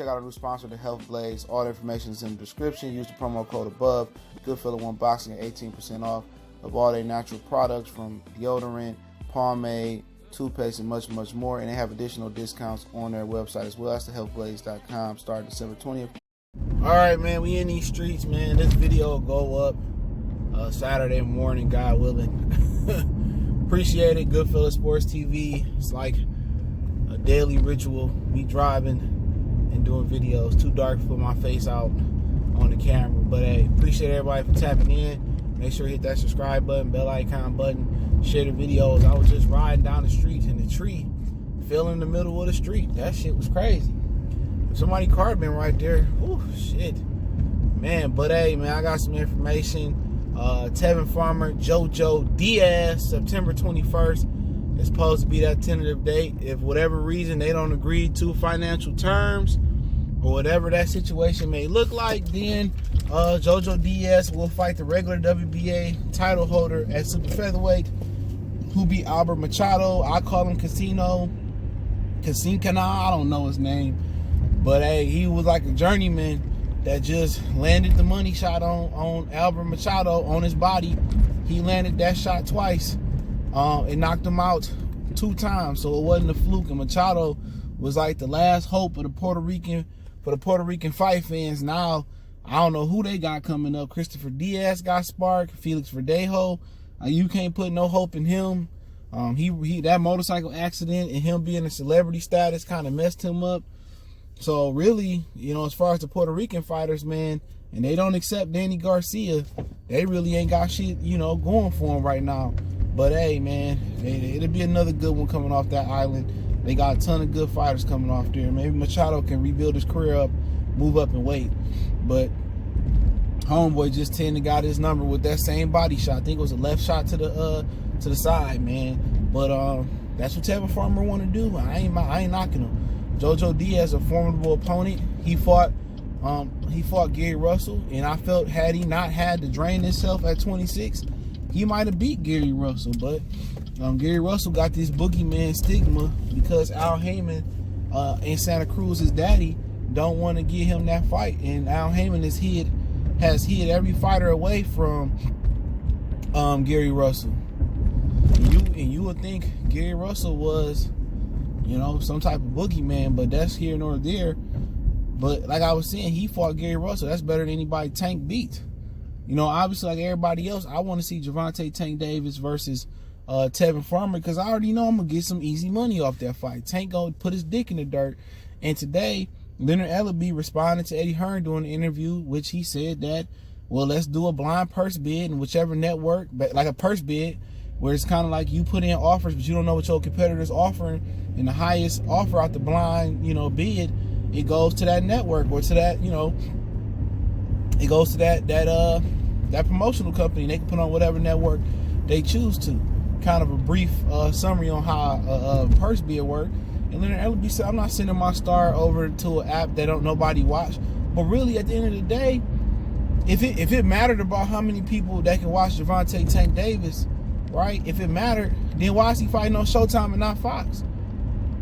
check out our new sponsor, the Health Blaze. All the information is in the description. Use the promo code above. Goodfella1 Boxing at 18% off of all their natural products, from deodorant, pomade, toothpaste, and much, much more. And they have additional discounts on their website as well. That's thehealthblaze.com, starting December 20th. All right, man, we in these streets, man. This video will go up Saturday morning, God willing. Appreciate it. Goodfella Sports TV. It's like a daily ritual. We driving and doing videos. Too dark to put my face out on the camera. But hey, appreciate everybody for tapping in. Make sure you hit that subscribe button, bell icon button. Share the videos. I was just riding down the street and the tree fell in the middle of the street. That shit was crazy. If somebody car been right there, oh shit. Man, but hey, man, I got some information. Tevin Farmer, JoJo, Diaz, September 21st is supposed to be that tentative date. If whatever reason they don't agree to financial terms or whatever that situation may look like, then JoJo Diaz will fight the regular WBA title holder at super featherweight, who beat Albert Machado. I call him Casino, I don't know his name, but hey, he was like a journeyman that just landed the money shot on Albert Machado on his body. He landed that shot twice. It knocked him out 2 times, so it wasn't a fluke. And Machado was like the last hope of the Puerto Rican fight fans. Now, I don't know who they got coming up. Christopher Diaz got sparked. Felix Verdejo. You can't put no hope in him. He that motorcycle accident and him being a celebrity status kind of messed him up. So really, you know, as far as the Puerto Rican fighters, man, and they don't accept Danny Garcia, they really ain't got shit, you know, going for them right now. But hey, man, it'll be another good one coming off that island. They got a ton of good fighters coming off there. Maybe Machado can rebuild his career up, move up and weight. But homeboy just got his number with that same body shot. I think it was a left shot to the side, man. But that's what Tevin Farmer want to do. I ain't knocking him. JoJo Diaz, a formidable opponent. He fought Gary Russell, and I felt had he not had to drain himself at 26, he might have beat Gary Russell. But Gary Russell got this boogeyman stigma because Al Heyman in Santa Cruz, his daddy, don't want to give him that fight, and Al Heyman has hid every fighter away from Gary Russell. And you would think Gary Russell was, you know, some type of boogeyman, but that's here nor there. But like I was saying, he fought Gary Russell. That's better than anybody Tank beat. You know, obviously, like everybody else, I want to see Gervonta Tank Davis versus Tevin Farmer, because I already know I'm going to get some easy money off that fight. Tank going to put his dick in the dirt. And today, Leonard Ellaby responded to Eddie Hearn during an interview, which he said that, well, let's do a blind purse bid in whichever network, but like a purse bid, where it's kind of like you put in offers, but you don't know what your competitor's offering, and the highest offer out the blind, you know, bid, it goes to that network, or to that, you know, it goes to that promotional company, and they can put on whatever network they choose to. Kind of a brief summary on how purse bid work. And Leonard Ellaby said, I'm not sending my star over to an app that don't nobody watch. But really, at the end of the day, if it mattered about how many people that can watch Gervonta Tank Davis, right? If it mattered, then why is he fighting on Showtime and not Fox?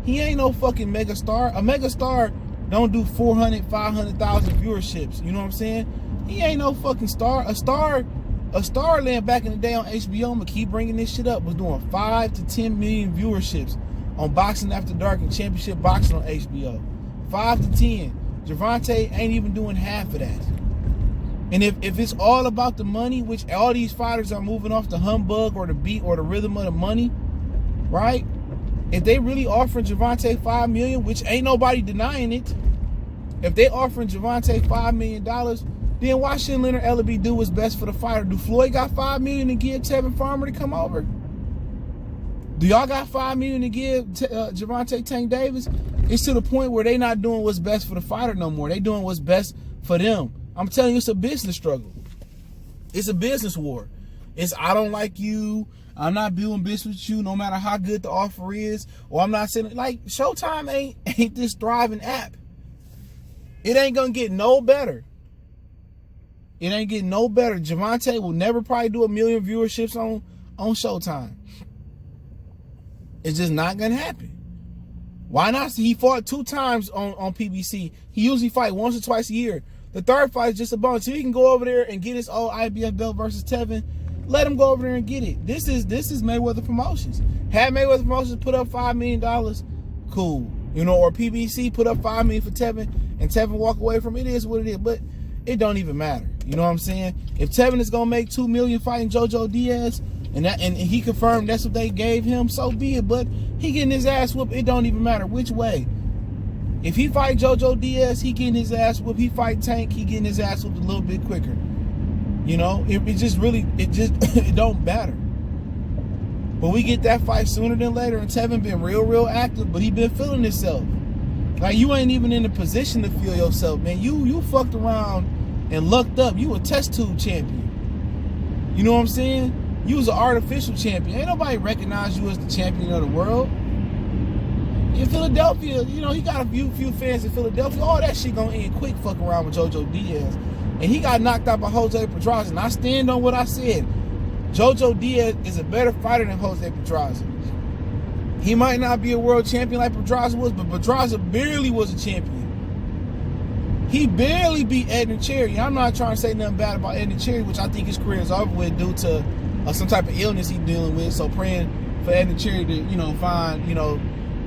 He ain't no fucking megastar. A megastar don't do 400, 500,000 viewerships. You know what I'm saying? He ain't no fucking star. A star land back in the day on HBO, I'm gonna keep bringing this shit up, was doing 5 to 10 million viewerships on Boxing After Dark and Championship Boxing on HBO. 5 to 10. Gervonta ain't even doing half of that. And if it's all about the money, which all these fighters are moving off the humbug or the beat or the rhythm of the money, right? If they really offering Gervonta $5 million, which ain't nobody denying it, if they offering Gervonta $5 million, then why shouldn't Leonard Ellaby do what's best for the fighter? Do Floyd got $5 million to give Tevin Farmer to come over? Do y'all got $5 million to give Gervonta Tank Davis? It's to the point where they not doing what's best for the fighter no more. They doing what's best for them. I'm telling you, it's a business struggle. It's a business war. It's I don't like you. I'm not doing business with you no matter how good the offer is. Or I'm not saying, like, Showtime ain't this thriving app. It ain't going to get no better. It ain't getting no better. Gervonta will never probably do 1 million viewerships on Showtime. It's just not going to happen. Why not? He fought 2 times on PBC. He usually fight once or twice a year. The third fight is just a bonus. So he can go over there and get his old IBF belt versus Tevin. Let him go over there and get it. This is Mayweather Promotions. Had Mayweather Promotions put up $5 million, cool. You know, or PBC put up $5 million for Tevin and Tevin walk away from it. It is what it is. But it don't even matter. You know what I'm saying? If Tevin is gonna make $2 million fighting JoJo Diaz, and he confirmed that's what they gave him, so be it. But he getting his ass whooped. It don't even matter which way. If he fight JoJo Diaz, he getting his ass whooped. He fight Tank, he getting his ass whooped a little bit quicker. You know, it don't matter. But we get that fight sooner than later, and Tevin been real active, but he been feeling himself. Like, you ain't even in the position to feel yourself, man. You fucked around and lucked up. You a test tube champion. You know what I'm saying? You was an artificial champion. Ain't nobody recognize you as the champion of the world. In Philadelphia, you know, he got a few fans in Philadelphia. All that shit gonna end quick fucking around with JoJo Diaz. And he got knocked out by Jose Pedraza. And I stand on what I said. JoJo Diaz is a better fighter than Jose Pedraza. He might not be a world champion like Pedraza was, but Pedraza barely was a champion. He barely beat Edna Cherry. I'm not trying to say nothing bad about Edna Cherry, which I think his career is over with due to some type of illness he's dealing with. So praying for Edna Cherry to, you know, find, you know,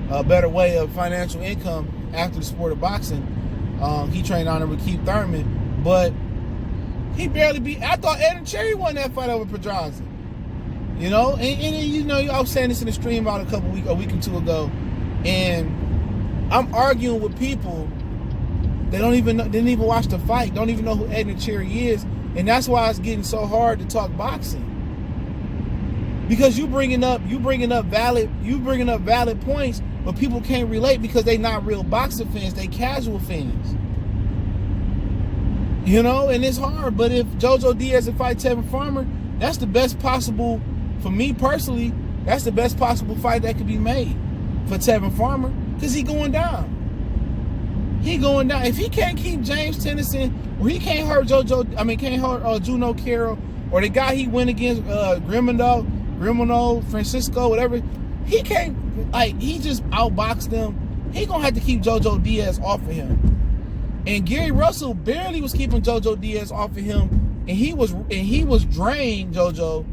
a better way of financial income after the sport of boxing. He trained on him with Keith Thurman, but he barely beat. I thought Edna Cherry won that fight over Pedraza. You know, and you know, I was saying this in the stream about a week or 2 ago, and I'm arguing with people that didn't even watch the fight, don't even know who Edna Cherry is, and that's why it's getting so hard to talk boxing. Because you bringing up valid points, but people can't relate because they not real boxing fans, they casual fans. You know, and it's hard. But if JoJo Diaz would fight Tevin Farmer, that's the best possible, for me personally, that's the best possible fight that could be made for Tevin Farmer, because he going down. He going down. If he can't keep James Tennyson, or he can't hurt can't hurt Juno Carroll, or the guy he went against, Grimino, Francisco, whatever, he can't, like, he just outboxed them. He gonna have to keep JoJo Diaz off of him. And Gary Russell barely was keeping JoJo Diaz off of him, and he was drained JoJo.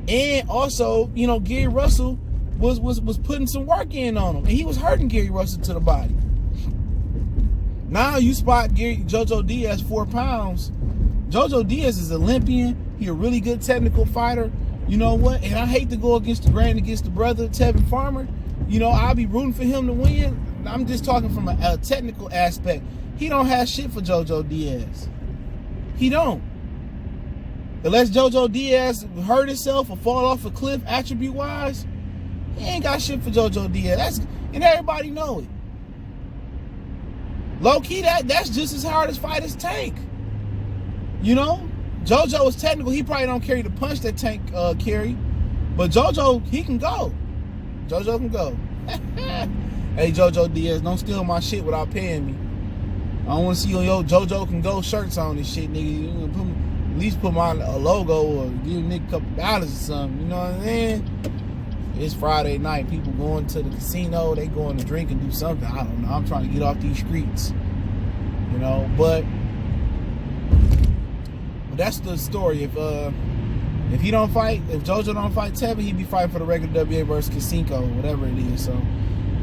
And also, you know, Gary Russell was putting some work in on him, and he was hurting Gary Russell to the body. Now you spot JoJo Diaz 4 pounds. JoJo Diaz is Olympian. He a really good technical fighter. You know what? And I hate to go against the brother Tevin Farmer. You know, I'll be rooting for him to win. I'm just talking from a technical aspect. He don't have shit for JoJo Diaz. He don't. Unless JoJo Diaz hurt himself or fall off a cliff attribute-wise, he ain't got shit for JoJo Diaz. And everybody know it. Low-key, that's just as hard as fight as Tank. You know? JoJo is technical. He probably don't carry the punch that Tank carry. But JoJo, he can go. JoJo can go. Hey, JoJo Diaz, don't steal my shit without paying me. I don't want to see your JoJo can go shirts on this shit, nigga. You know, at least put my logo or give a nigga a couple dollars or something. You know what I'm saying? It's Friday night. People going to the casino. They going to drink and do something. I don't know. I'm trying to get off these streets. You know, but that's the story. If he don't fight, if JoJo don't fight Tevin, he'd be fighting for the regular WBA versus Cancio, whatever it is. So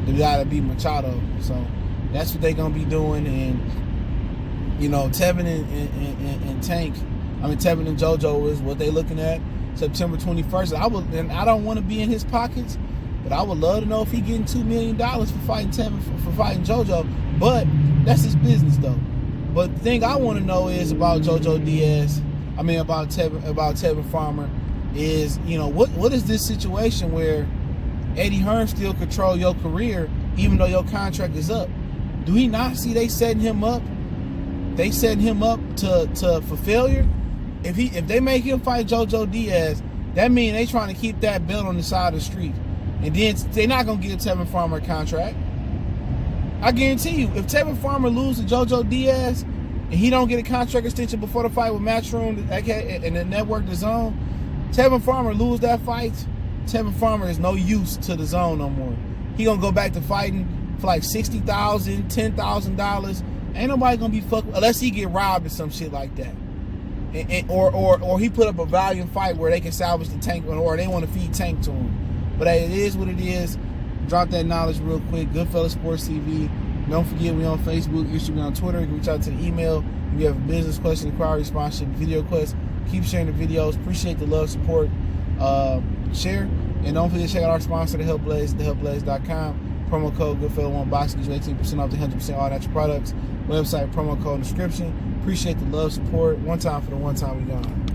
the guy that beat Machado. So that's what they gonna be doing. And you know, Tevin and Tank, Tevin and JoJo is what they looking at September 21st. I don't want to be in his pockets, but I would love to know if he getting $2 million for fighting Tevin, for fighting JoJo. But that's his business though. But the thing I want to know is about JoJo Diaz. About Tevin Farmer is, you know, what is this situation where Eddie Hearn still control your career even though your contract is up? Do he not see they setting him up? They setting him up for failure. If they make him fight JoJo Diaz, that means they trying to keep that belt on the side of the street, and then they're not gonna give Tevin Farmer a contract. I guarantee you, if Tevin Farmer loses to JoJo Diaz and he don't get a contract extension before the fight with Matchroom and the network DAZN, Tevin Farmer lose that fight, Tevin Farmer is no use to DAZN no more. he gonna go back to fighting for like $60,000, $10,000. Ain't nobody gonna be fucked unless he get robbed or some shit like that. Or he put up a valiant fight where they can salvage the tank, or they want to feed tank to him. But hey, it is what it is. Drop that knowledge real quick. Goodfellas Sports TV. Don't forget, we on Facebook, Instagram, Twitter. You can reach out to the email. If you have a business question, inquiry, sponsorship, video request, keep sharing the videos. Appreciate the love, support. Share. And don't forget to check out our sponsor, The Health Blaze, thehealthblaze.com. Promo code Goodfella1Boxing gives you 18% off the 100% all natural products. Website, promo code in the description. Appreciate the love, support. One time for the one time we gone.